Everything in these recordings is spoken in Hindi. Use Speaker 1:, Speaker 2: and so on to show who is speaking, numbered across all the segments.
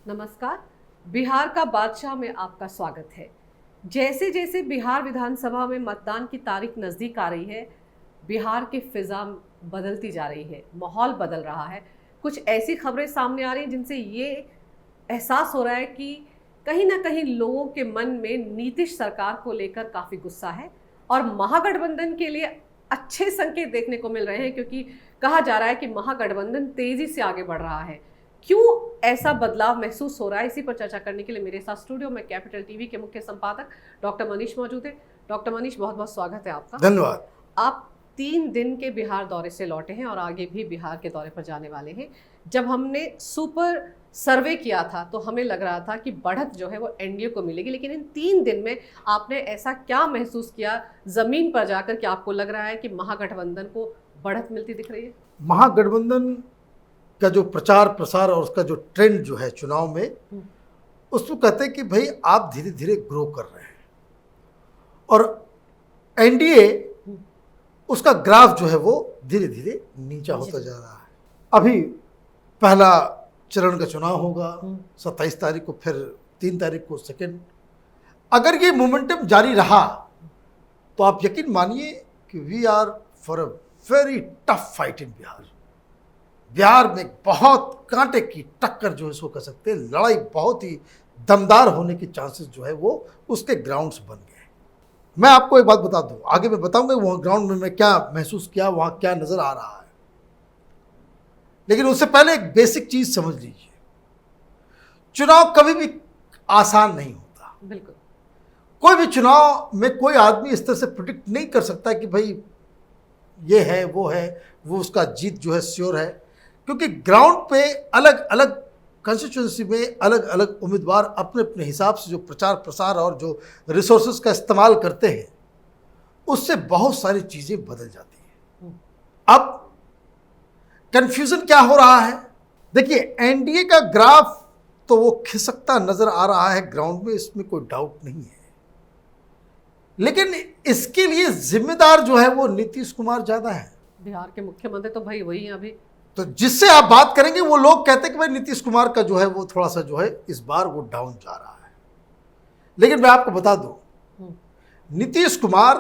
Speaker 1: नमस्कार। बिहार का बादशाह में आपका स्वागत है। जैसे जैसे बिहार विधानसभा में मतदान की तारीख नज़दीक आ रही है, बिहार की फिज़ा बदलती जा रही है, माहौल बदल रहा है। कुछ ऐसी खबरें सामने आ रही हैं जिनसे ये एहसास हो रहा है कि कहीं ना कहीं लोगों के मन में नीतीश सरकार को लेकर काफ़ी गुस्सा है और महागठबंधन के लिए अच्छे संकेत देखने को मिल रहे हैं, क्योंकि कहा जा रहा है कि महागठबंधन तेज़ी से आगे बढ़ रहा है। क्यों ऐसा बदलाव महसूस हो रहा है, इसी पर चर्चा करने के लिए मेरे साथ स्टूडियो में कैपिटल टीवी के मुख्य संपादक डॉक्टर मनीष मौजूद है। डॉक्टर मनीष, बहुत बहुत स्वागत है आपका।
Speaker 2: धन्यवाद।
Speaker 1: आप 3 दिन के बिहार दौरे से लौटे हैं और आगे भी बिहार के दौरे पर जाने वाले हैं। जब हमने सुपर सर्वे किया था तो हमें लग रहा था कि बढ़त जो है वो एनडीए को मिलेगी, लेकिन इन 3 दिन में आपने ऐसा क्या महसूस किया जमीन पर जाकर कि आपको लग रहा है कि महागठबंधन को बढ़त मिलती दिख रही है?
Speaker 2: महागठबंधन का जो प्रचार प्रसार और उसका जो ट्रेंड जो है चुनाव में, उसको कहते हैं कि भाई आप धीरे धीरे ग्रो कर रहे हैं और एनडीए उसका ग्राफ जो है वो धीरे धीरे नीचा होता जा रहा है। अभी पहला चरण का चुनाव होगा 27 तारीख को, फिर 3 तारीख को सेकंड। अगर ये मोमेंटम जारी रहा तो आप यकीन मानिए कि we are for a very tough fight in Bihar. Bihar में बहुत कांटे की टक्कर जो इसको कह सकते हैं, लड़ाई बहुत ही दमदार होने के चांसेस जो है वो उसके ग्राउंड्स बन गए। मैं आपको एक बात बता दूं, आगे मैं बताऊंगा वहाँ ग्राउंड में मैं क्या महसूस किया, वहाँ क्या नज़र आ रहा है, लेकिन उससे पहले एक बेसिक चीज़ समझ लीजिए। चुनाव कभी भी आसान नहीं होता।
Speaker 1: बिल्कुल।
Speaker 2: कोई भी चुनाव में कोई आदमी इस तरह से प्रिडिक्ट नहीं कर सकता कि भाई ये है, वो उसका जीत जो है श्योर है, क्योंकि ग्राउंड पे अलग अलग कंस्टिट्यूंसी में अलग अलग उम्मीदवार अपने अपने हिसाब से जो प्रचार प्रसार और जो रिसोर्सेज का इस्तेमाल करते हैं, उससे बहुत सारी चीज़ें बदल जाती हैं। अब कंफ्यूजन क्या हो रहा है, देखिए एनडीए का ग्राफ तो वो खिसकता नजर आ रहा है ग्राउंड में, इसमें कोई डाउट नहीं है, लेकिन इसके लिए जिम्मेदार जो है वो नीतीश कुमार ज्यादा है।
Speaker 1: बिहार के मुख्यमंत्री तो भाई वही हैं अभी।
Speaker 2: तो जिससे आप बात करेंगे वो लोग कहते हैं कि भाई नीतीश कुमार का जो है वो थोड़ा सा जो है इस बार वो डाउन जा रहा है। लेकिन मैं आपको बता दूं, नीतीश कुमार,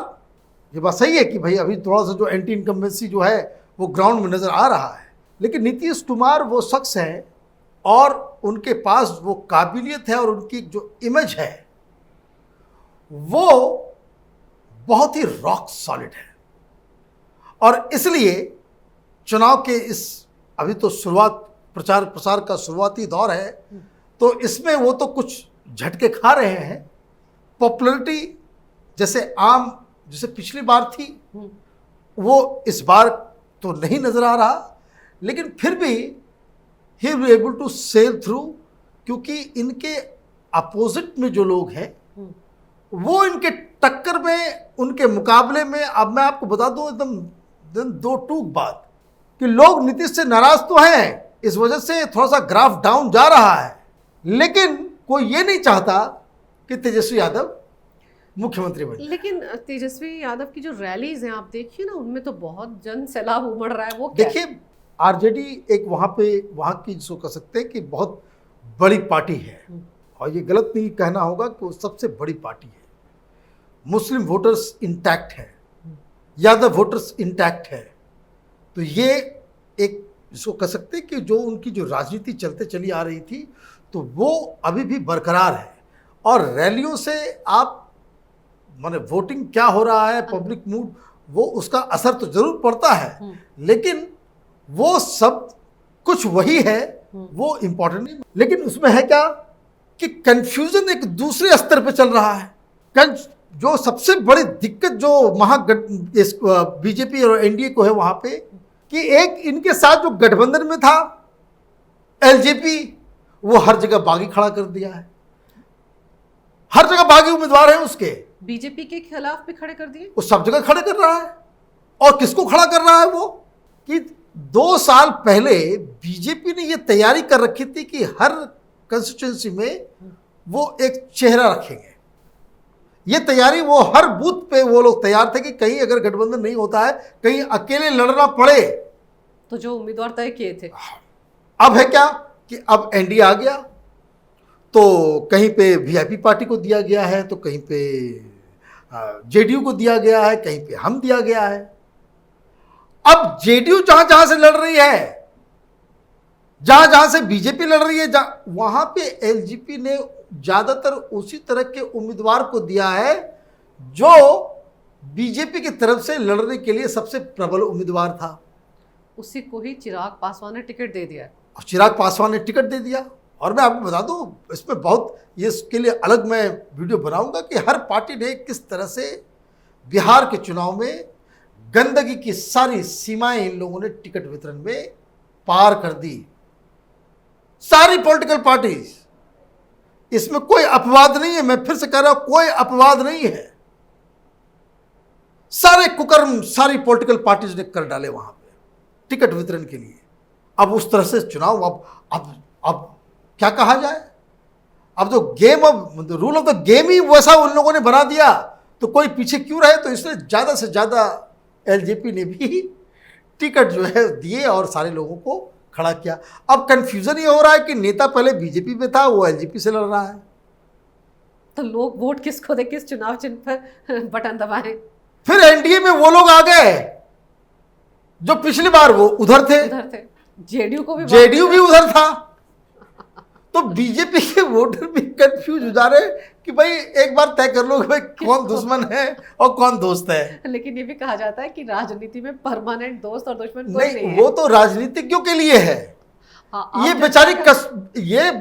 Speaker 2: ये बात सही है कि भाई अभी थोड़ा सा जो एंटी इनकम्बेंसी जो है वो ग्राउंड में नजर आ रहा है, लेकिन नीतीश कुमार वो शख्स है और उनके पास वो काबिलियत है और उनकी जो इमेज है वो बहुत ही रॉक सॉलिड है। और इसलिए चुनाव के इस अभी तो शुरुआत, प्रचार प्रसार का शुरुआती दौर है, तो इसमें वो तो कुछ झटके खा रहे हैं। पॉपुलैरिटी जैसे पिछली बार थी वो इस बार तो नहीं नजर आ रहा, लेकिन फिर भी he will able to sail through, क्योंकि इनके अपोजिट में जो लोग हैं वो इनके टक्कर में, उनके मुकाबले में, अब मैं आपको बता दूं एकदम दो टूक बात कि लोग नीतीश से नाराज तो हैं, इस वजह से थोड़ा सा ग्राफ डाउन जा रहा है, लेकिन कोई ये नहीं चाहता कि तेजस्वी यादव मुख्यमंत्री बने।
Speaker 1: लेकिन तेजस्वी यादव की जो रैलीज हैं आप देखिए ना, उनमें तो बहुत जन सैलाब उमड़ रहा है। वो क्या
Speaker 2: देखिए आरजेडी एक वहाँ की जिसको कह सकते हैं कि बहुत बड़ी पार्टी है, और ये गलत नहीं कहना होगा कि वो सबसे बड़ी पार्टी है। मुस्लिम वोटर्स इंटैक्ट है, यादव वोटर्स इंटैक्ट है, तो ये एक जिसको कह सकते हैं कि जो उनकी जो राजनीति चलते चली आ रही थी तो वो अभी भी बरकरार है। और रैलियों से आप माने वोटिंग क्या हो रहा है, पब्लिक मूड, वो उसका असर तो जरूर पड़ता है, लेकिन वो सब कुछ वही है, वो इम्पोर्टेंट नहीं। लेकिन उसमें है क्या कि कंफ्यूजन एक दूसरे स्तर पे चल रहा है। जो सबसे बड़ी दिक्कत जो बीजेपी और एनडीए को है वहां पे, कि एक इनके साथ जो गठबंधन में था एलजेपी, वो हर जगह बागी खड़ा कर दिया है, हर जगह बागी उम्मीदवार है उसके।
Speaker 1: बीजेपी के खिलाफ भी खड़े कर दिए,
Speaker 2: वो सब जगह खड़े कर रहा है। और किसको खड़ा कर रहा है वो, कि 2 साल पहले बीजेपी ने ये तैयारी कर रखी थी कि हर कंस्टिट्यूंसी में वो एक चेहरा रखेंगे। ये तैयारी वो हर बूथ पे वो लोग तैयार थे कि कहीं अगर गठबंधन नहीं होता है, कहीं अकेले लड़ना पड़े
Speaker 1: तो जो उम्मीदवार तय किए थे।
Speaker 2: अब है क्या कि अब एनडीए आ गया, तो कहीं पे वीआईपी पार्टी को दिया गया है, तो कहीं पे जेडीयू को दिया गया है, कहीं पे हम दिया गया है। अब जेडीयू जहां जहां से लड़ रही है, जहां जहां से बीजेपी लड़ रही है, वहां पे एलजेपी ने ज्यादातर उसी तरह के उम्मीदवार को दिया है जो बीजेपी की तरफ से लड़ने के लिए सबसे प्रबल उम्मीदवार था।
Speaker 1: उसी को ही चिराग पासवान ने टिकट दे दिया।
Speaker 2: और चिराग पासवान ने टिकट दे दिया। और मैं आपको बता दूं, इसमें बहुत, ये इसके लिए अलग मैं वीडियो बनाऊंगा कि हर पार्टी ने किस तरह से बिहार के चुनाव में गंदगी की सारी सीमाएं इन लोगों ने टिकट वितरण में पार कर दी। सारी पॉलिटिकल पार्टीज, इसमें कोई अपवाद नहीं है, मैं फिर से कह रहा हूं, कोई अपवाद नहीं है। सारे कुकर्म सारी पॉलिटिकल पार्टीज ने कर डाले वहां पे टिकट वितरण के लिए। अब उस तरह से चुनाव, अब क्या कहा जाए, अब तो गेम, अब रूल ऑफ द गेम ही वैसा उन लोगों ने बना दिया, तो कोई पीछे क्यों रहे। तो इसलिए ज्यादा से ज्यादा एलजेपी ने भी टिकट जो है दिए और सारे लोगों को खड़ा किया। अब कंफ्यूजन ये हो रहा है कि नेता पहले बीजेपी में था, वो एलजेपी से लड़ रहा है।
Speaker 1: तो लोग वोट किसको दे, किस चुनाव चिन्ह पर बटन दबाएं।
Speaker 2: फिर एनडीए में वो लोग आ गए जो पिछली बार वो उधर थे। जेडीयू भी उधर था। तो बीजेपी के वोटर भी कंफ्यूज हो जा रहे कि भाई एक बार तय कर लो कि भाई कौन दुश्मन है और कौन दोस्त है।
Speaker 1: लेकिन ये भी कहा जाता है कि राजनीति में परमानेंट दोस्त और दुश्मन कोई नहीं है।
Speaker 2: वो तो राजनीतिज्ञों के लिए है।
Speaker 1: हाँ,
Speaker 2: ये बेचारी ये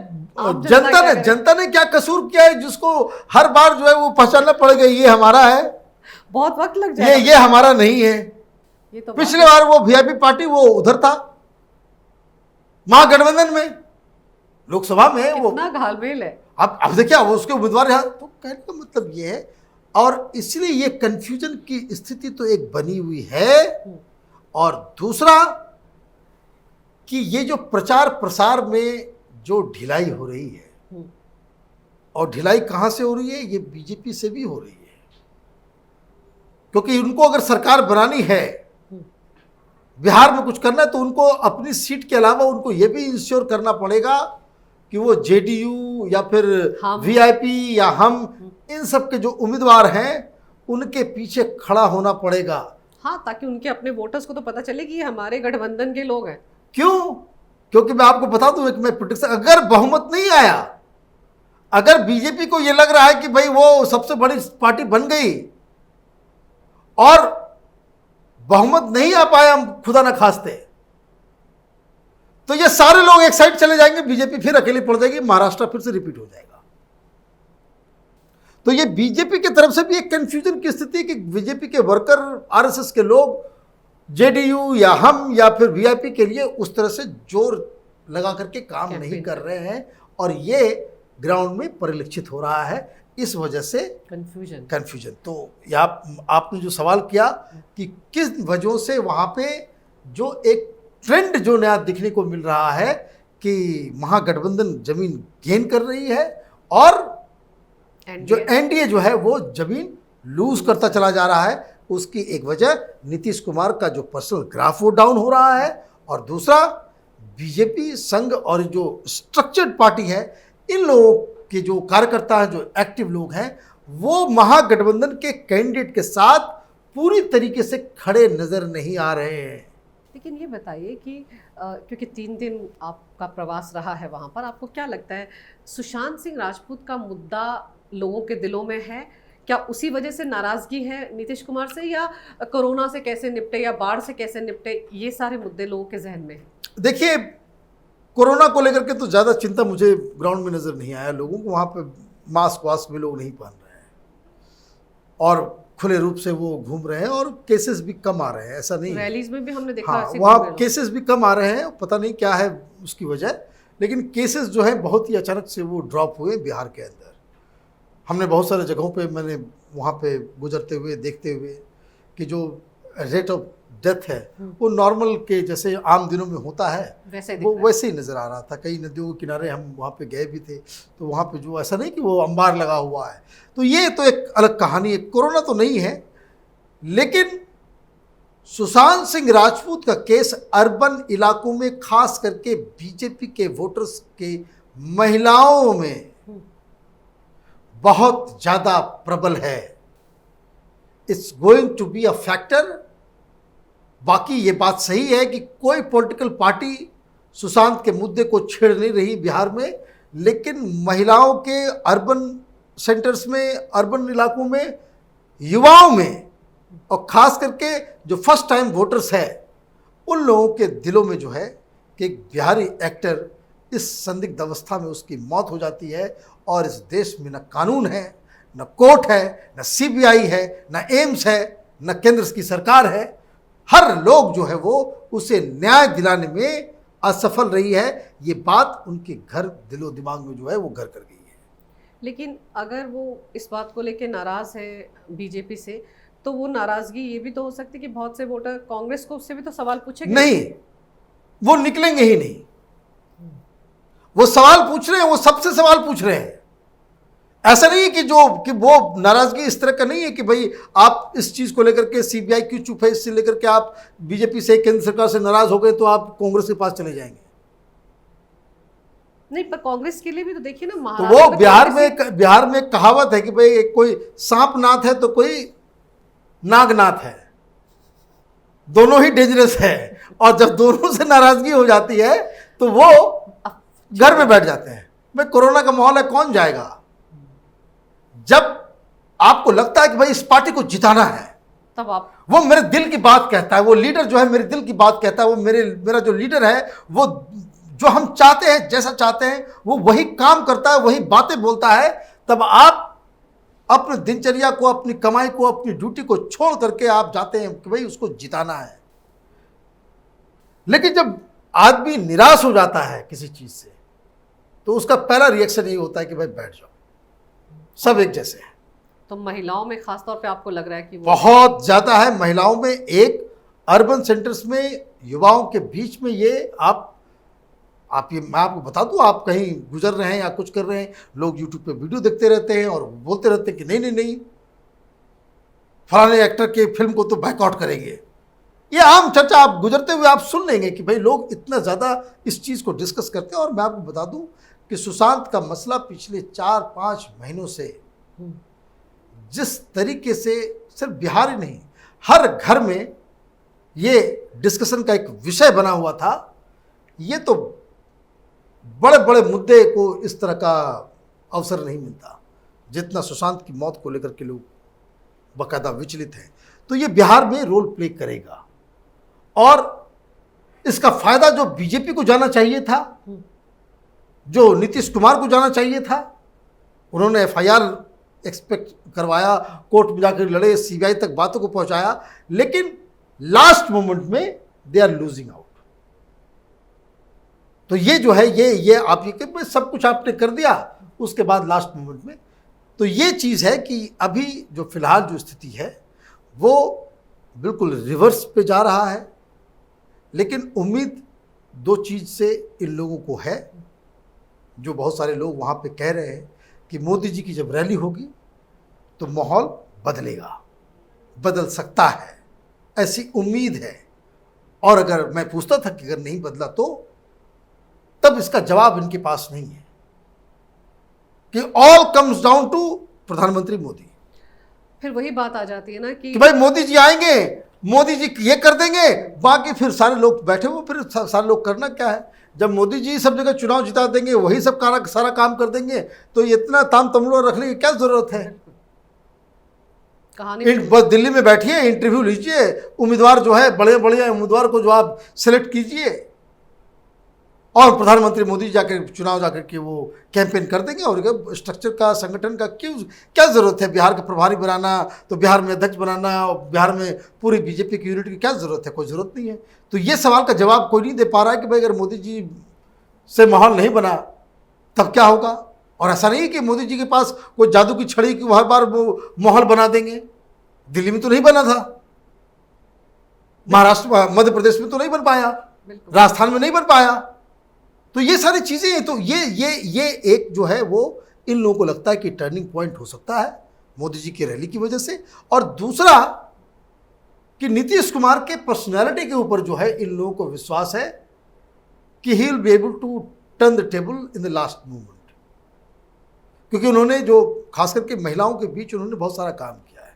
Speaker 2: जनता ने क्या कसूर किया है जिसको हर बार जो है वो पहचानना पड़ेगा ये हमारा है,
Speaker 1: बहुत वक्त लग जाएगा,
Speaker 2: ये हमारा नहीं है।
Speaker 1: ये तो
Speaker 2: पिछले बार वो वीआईपी पार्टी वो उधर था महागठबंधन में, लोकसभा में वो
Speaker 1: कितना घालमेल है।
Speaker 2: अब देखिए वो उसके उम्मीदवार यहाँ, तो कहने का मतलब ये है। और इसलिए ये कंफ्यूजन की स्थिति तो एक बनी हुई है। और दूसरा कि ये जो प्रचार प्रसार में जो ढिलाई हो रही है, और ढिलाई कहां से हो रही है, ये बीजेपी से भी हो रही है। क्योंकि उनको अगर सरकार बनानी है, बिहार में कुछ करना है, तो उनको अपनी सीट के अलावा उनको ये भी इंश्योर करना पड़ेगा कि वो जेडीयू या फिर वीआईपी या हम, इन सब के जो उम्मीदवार हैं उनके पीछे खड़ा होना पड़ेगा।
Speaker 1: हाँ, ताकि उनके अपने वोटर्स को तो पता चले कि ये हमारे गठबंधन के लोग हैं।
Speaker 2: क्यों? क्योंकि मैं आपको बता दूं, एक मैं प्रेडिक्शन, अगर बहुमत नहीं आया, अगर बीजेपी को यह लग रहा है कि भाई वो सबसे बड़ी पार्टी बन गई और बहुमत नहीं आ पाया, हम खुदा ना खास्ते, तो ये सारे लोग एक साइड चले जाएंगे, बीजेपी फिर अकेली पड़ जाएगी, महाराष्ट्र फिर से रिपीट हो जाएगा। तो ये बीजेपी की तरफ से भी एक कंफ्यूजन की स्थिति कि बीजेपी के वर्कर, आरएसएस के लोग जेडीयू या हम या फिर वीआईपी के लिए उस तरह से जोर लगा करके काम नहीं कर रहे हैं, और ये ग्राउंड में परिलक्षित हो रहा है। इस वजह से कंफ्यूजन। तो आपने जो सवाल किया कि किस वजहों से वहां पे जो एक ट्रेंड जो नया दिखने को मिल रहा है कि महागठबंधन जमीन गेन कर रही है और जो एनडीए जो है वो जमीन लूज करता चला जा रहा है, उसकी एक वजह नीतीश कुमार का जो पर्सनल ग्राफ वो डाउन हो रहा है, और दूसरा बीजेपी संघ और जो स्ट्रक्चर्ड पार्टी है, इन लोगों के जो कार्यकर्ता हैं, जो एक्टिव लोग हैं, वो महागठबंधन के कैंडिडेट के साथ पूरी तरीके से खड़े नजर नहीं आ रहे हैं।
Speaker 1: लेकिन ये बताइए कि क्योंकि 3 दिन आपका प्रवास रहा है वहाँ पर, आपको क्या लगता है सुशांत सिंह राजपूत का मुद्दा लोगों के दिलों में है? क्या उसी वजह से नाराजगी है नीतीश कुमार से, या कोरोना से कैसे निपटे या बाढ़ से कैसे निपटे, ये सारे मुद्दे लोगों के जहन में हैं?
Speaker 2: देखिए, कोरोना को लेकर के तो ज़्यादा चिंता मुझे ग्राउंड में नज़र नहीं आया। लोगों को वहाँ पे मास्क वास्क भी लोग नहीं पहन रहे हैं और खुले रूप से वो घूम रहे हैं, और केसेस भी कम आ रहे हैं, ऐसा नहीं,
Speaker 1: रैलीज में भी हमने देखा।
Speaker 2: हाँ, वहाँ केसेस भी कम आ रहे हैं, पता नहीं क्या है उसकी वजह, लेकिन केसेस जो है बहुत ही अचानक से वो ड्रॉप हुए बिहार के अंदर। हमने बहुत सारे जगहों पे, मैंने वहाँ पे गुजरते हुए देखते हुए कि जो रेट ऑफ डेथ है वो नॉर्मल के जैसे आम दिनों में होता है वो वैसे ही नज़र आ रहा था। कई नदियों के किनारे हम वहाँ पे गए भी थे, तो वहाँ पे जो ऐसा नहीं कि वो अंबार लगा हुआ है। तो ये तो एक अलग कहानी है, कोरोना तो नहीं है। लेकिन सुशांत सिंह राजपूत का केस अर्बन इलाकों में, खास करके बीजेपी के वोटर्स के महिलाओं में बहुत ज़्यादा प्रबल है। It's going to be a factor. बाकी ये बात सही है कि कोई पॉलिटिकल पार्टी सुशांत के मुद्दे को छेड़ नहीं रही बिहार में, लेकिन महिलाओं के अर्बन सेंटर्स में, अर्बन इलाकों में, युवाओं में, और ख़ास करके जो फर्स्ट टाइम वोटर्स है, उन लोगों के दिलों में जो है कि एक बिहारी एक्टर इस संदिग्ध अवस्था में उसकी मौत हो जाती है, और इस देश में न कानून है, न कोर्ट है, न सीबीआई है, न एम्स है, न केंद्र की सरकार है। हर लोग जो है वो उसे न्याय दिलाने में असफल रही है। ये बात उनके घर दिलो दिमाग में जो है वो घर कर गई है।
Speaker 1: लेकिन अगर वो इस बात को लेकर नाराज़ है बीजेपी से, तो वो नाराज़गी ये भी तो हो सकती है कि बहुत से वोटर कांग्रेस को उससे भी तो सवाल पूछेंगे।
Speaker 2: नहीं, वो निकलेंगे ही नहीं। वो सवाल पूछ रहे हैं, वो सबसे सवाल पूछ रहे हैं। ऐसा नहीं है कि वो नाराजगी इस तरह का नहीं है कि भाई आप इस चीज को लेकर के सीबीआई क्यों चुप है, इससे लेकर के आप बीजेपी से, केंद्र सरकार से नाराज हो गए तो आप कांग्रेस के पास चले जाएंगे।
Speaker 1: नहीं, पर कांग्रेस के लिए भी तो देखिए ना,
Speaker 2: तो
Speaker 1: महाराष्ट्र
Speaker 2: वो
Speaker 1: में
Speaker 2: बिहार में कहावत है कि भाई एक कोई सांपनाथ है तो कोई नागनाथ है, दोनों ही डेंजरस है। और जब दोनों से नाराजगी हो जाती है तो वो घर में बैठ जाते हैं। भाई कोरोना का माहौल है, कौन जाएगा? जब आपको लगता है कि भाई इस पार्टी को जिताना है,
Speaker 1: तब आप,
Speaker 2: वो मेरे दिल की बात कहता है, वो लीडर जो है मेरे दिल की बात कहता है, वो मेरा जो लीडर है वो जो हम चाहते हैं, जैसा चाहते हैं वो वही काम करता है, वही बातें बोलता है, तब आप अपने दिनचर्या को, अपनी कमाई को, अपनी ड्यूटी को छोड़ करके आप जाते हैं कि भाई उसको जिताना है। लेकिन जब आदमी निराश हो जाता है किसी चीज से, तो उसका पहला रिएक्शन ये होता है कि भाई बैठ जाओ, सब एक जैसे हैं।
Speaker 1: तो महिलाओं में खास तौर पे आपको लग रहा है कि वो
Speaker 2: बहुत ज्यादा है महिलाओं में। एक अर्बन सेंटर्स में, युवाओं के बीच में ये आप ये मैं आपको बता दूं, आप कहीं गुजर रहे हैं या कुछ कर रहे हैं, लोग यूट्यूब पे वीडियो देखते रहते हैं और बोलते रहते हैं कि नहीं नहीं नहीं, फलाने एक्टर के फिल्म को तो बायकॉट करेंगे। ये आम चर्चा आप गुजरते हुए आप सुन लेंगे कि भाई लोग इतना ज़्यादा इस चीज़ को डिस्कस करते हैं। और मैं आपको बता दूं कि सुशांत का मसला पिछले 4-5 महीनों से जिस तरीके से सिर्फ बिहार ही नहीं, हर घर में ये डिस्कशन का एक विषय बना हुआ था। ये तो बड़े बड़े मुद्दे को इस तरह का अवसर नहीं मिलता जितना सुशांत की मौत को लेकर के लोग बाकायदा विचलित हैं। तो ये बिहार में रोल प्ले करेगा, और इसका फायदा जो बीजेपी को जाना चाहिए था, जो नीतीश कुमार को जाना चाहिए था, उन्होंने एफआईआर एक्सपेक्ट करवाया, कोर्ट में जाकर लड़े, सीबीआई तक बातों को पहुंचाया, लेकिन लास्ट मोमेंट में दे आर लूजिंग आउट। तो ये जो है ये आप ये सब कुछ आपने कर दिया, उसके बाद लास्ट मोमेंट में, तो ये चीज़ है कि अभी जो फिलहाल जो स्थिति है वो बिल्कुल रिवर्स पे जा रहा है। लेकिन उम्मीद दो चीज़ से इन लोगों को है, जो बहुत सारे लोग वहाँ पे कह रहे हैं कि मोदी जी की जब रैली होगी तो माहौल बदलेगा, बदल सकता है, ऐसी उम्मीद है। और अगर मैं पूछता था कि अगर नहीं बदला तो, तब इसका जवाब इनके पास नहीं है कि ऑल कम्स डाउन टू प्रधानमंत्री मोदी।
Speaker 1: फिर वही बात आ जाती है ना कि
Speaker 2: भाई मोदी जी आएंगे, मोदी जी ये कर देंगे, बाकी फिर सारे लोग बैठे हुए, फिर सारे लोग करना क्या है? जब मोदी जी सब जगह चुनाव जिता देंगे, वही सब सारा काम कर देंगे, तो इतना ताम तमलों रखने की क्या जरूरत है?
Speaker 1: कहानी
Speaker 2: बस दिल्ली में बैठिए, इंटरव्यू लीजिए, उम्मीदवार जो है बड़े बड़े उम्मीदवार को जो आप सेलेक्ट कीजिए, और प्रधानमंत्री मोदी जाकर चुनाव जाकर के वो कैंपेन कर देंगे। और स्ट्रक्चर का, संगठन का क्या ज़रूरत है? बिहार का प्रभारी बनाना, तो बिहार में अध्यक्ष बनाना, और बिहार में पूरी बीजेपी की यूनिट की क्या ज़रूरत है? कोई ज़रूरत नहीं है। तो ये सवाल का जवाब कोई नहीं दे पा रहा है कि भाई अगर मोदी जी से माहौल नहीं बना तब क्या होगा। और ऐसा नहीं है कि मोदी जी के पास कोई जादू की छड़ी की हर बार वो माहौल बना देंगे। दिल्ली में तो नहीं बना था, महाराष्ट्र, मध्य प्रदेश में तो नहीं बन पाया, राजस्थान में नहीं बन पाया। तो ये सारी चीज़ें, तो ये एक जो है वो इन लोगों को लगता है कि टर्निंग पॉइंट हो सकता है मोदी जी की रैली की वजह से। और दूसरा कि नीतीश कुमार के पर्सनालिटी के ऊपर जो है इन लोगों को विश्वास है कि he will be able to turn the table in the last moment. क्योंकि उन्होंने जो खास करके महिलाओं के बीच उन्होंने बहुत सारा काम किया है।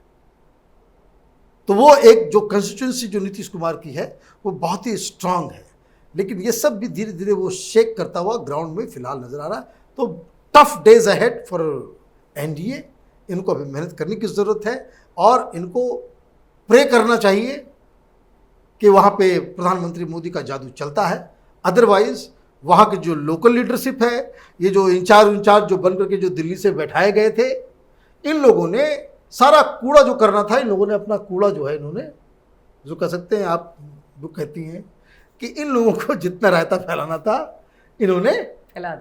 Speaker 2: तो वो एक जो कंस्टिट्यूंसी जो नीतीश कुमार की है वो बहुत ही स्ट्रांग है, लेकिन ये सब भी धीरे धीरे वो शेक करता हुआ ग्राउंड में फिलहाल नजर आ रहा है। तो tough days ahead for NDA, इनको अभी मेहनत करने की ज़रूरत है और इनको प्रे करना चाहिए कि वहाँ पे प्रधानमंत्री मोदी का जादू चलता है। अदरवाइज वहाँ की जो लोकल लीडरशिप है, ये जो इंचार्ज जो बन करके जो दिल्ली से बैठाए गए थे, इन लोगों ने सारा कूड़ा जो करना था, इन लोगों ने अपना कूड़ा जो है इन्होंने, जो कह सकते हैं आप, जो कहती हैं कि इन लोगों को जितना रायता फैलाना था इन्होंने फैला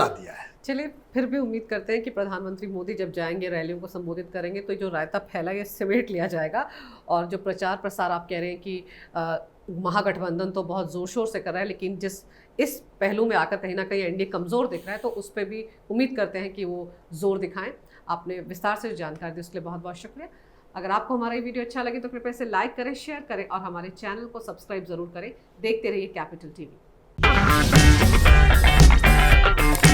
Speaker 2: दिया है।
Speaker 1: चलिए, फिर भी उम्मीद करते हैं कि प्रधानमंत्री मोदी जब जाएंगे, रैलियों को संबोधित करेंगे, तो जो रायता फैला ये समेट लिया जाएगा। और जो प्रचार प्रसार आप कह रहे हैं कि महागठबंधन तो बहुत ज़ोर शोर से कर रहा है, लेकिन जिस इस पहलू में आकर कहीं ना कहीं एनडीए कमज़ोर दिख रहा है, तो उस पर भी उम्मीद करते हैं कि वो जोर दिखाएं। आपने विस्तार से जानकारी दी, उसके लिए बहुत बहुत शुक्रिया। अगर आपको हमारा ये वीडियो अच्छा लगे तो कृपया इसे लाइक करें, शेयर करें और हमारे चैनल को सब्सक्राइब ज़रूर करें। देखते रहिए कैपिटल टीवी।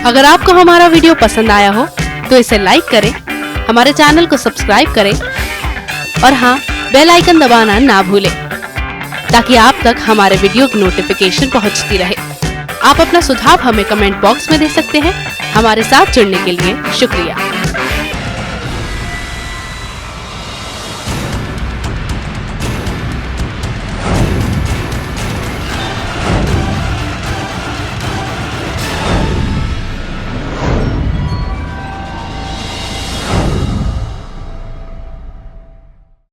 Speaker 3: अगर आपको हमारा वीडियो पसंद आया हो तो इसे लाइक करें, हमारे चैनल को सब्सक्राइब करें और हाँ, बेल आइकन दबाना ना भूलें ताकि आप तक हमारे वीडियो की नोटिफिकेशन पहुंचती रहे। आप अपना सुझाव हमें कमेंट बॉक्स में दे सकते हैं। हमारे साथ जुड़ने के लिए शुक्रिया।